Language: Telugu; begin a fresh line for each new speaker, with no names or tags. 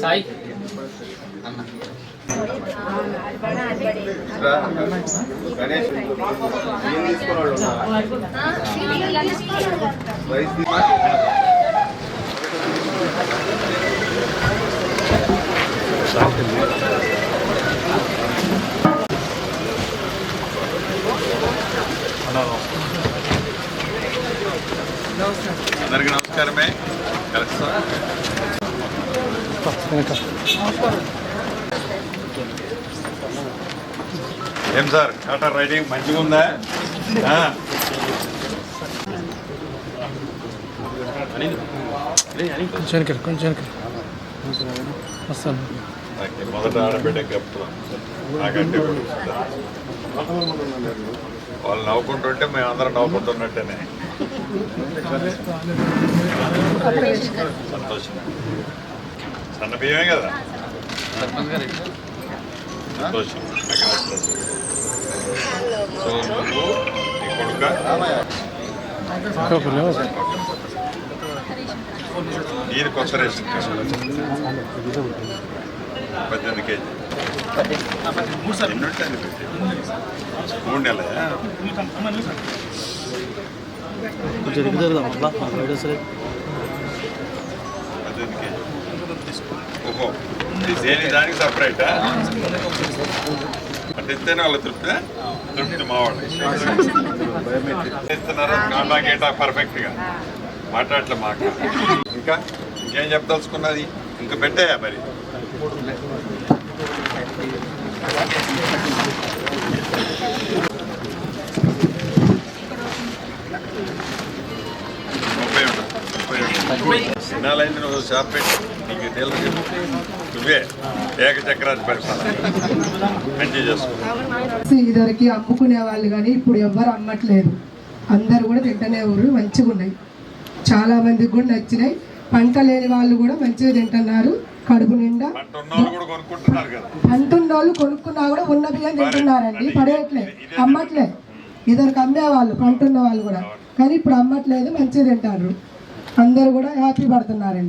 సాయి
గణేష్ అందరికీ నమస్కారమే. ఏం సార్ టాటా రైడింగ్ మంచిగా ఉందా? మొదట ఆడబిడ్డకి చెప్తున్నాం. నాకంటే వాళ్ళు నవ్వుకుంటుంటే మేము అందరం నవ్వుకుంటున్నట్టేనే. సంతోషం. సన్న బియ్యమే కదా. సంతోషం. సో నువ్వు నీ కొడుక నీరు కొత్త రేషన్ 18 కేజీ 3 నెలల 18 కేజీ. ఓహో, దేని దానికి సపరేటా? అంటే ఇస్తేనే వాళ్ళ తృప్తి మావాడు ఇస్తున్నారా? కాంటాకేటా పర్ఫెక్ట్గా మాట్లాడలే మాట. ఇంకా ఇంకేం చెప్పదలుచుకున్నది? ఇంకా పెట్టాయా మరి? సినాలైంది నువ్వు షాప్ పెట్టి నీకు తెలుసు. నువ్వే ఏకచక్రాన్ని పరిపాలన మంచిగా చేసుకో.
ఇదివరకు అమ్ముకునే వాళ్ళు కానీ ఇప్పుడు ఎవ్వరు అమ్మట్లేదు. అందరు కూడా తింటనే ఊరు మంచిగా ఉన్నాయి. చాలా మందికి కూడా నచ్చినాయి. పంట లేని వాళ్ళు కూడా మంచిగా తింటున్నారు. కడుపు నిండా అంటున్న వాళ్ళు కొనుక్కున్నా కూడా ఉన్న బియ్యం తింటున్నారండి. పడేయట్లే, అమ్మట్లే. ఇద్దరికి అమ్మేవాళ్ళు పంటున్న వాళ్ళు కూడా, కానీ ఇప్పుడు అమ్మట్లేదు. మంచిగా తింటారు. అందరు కూడా హ్యాపీ పడుతున్నారండి.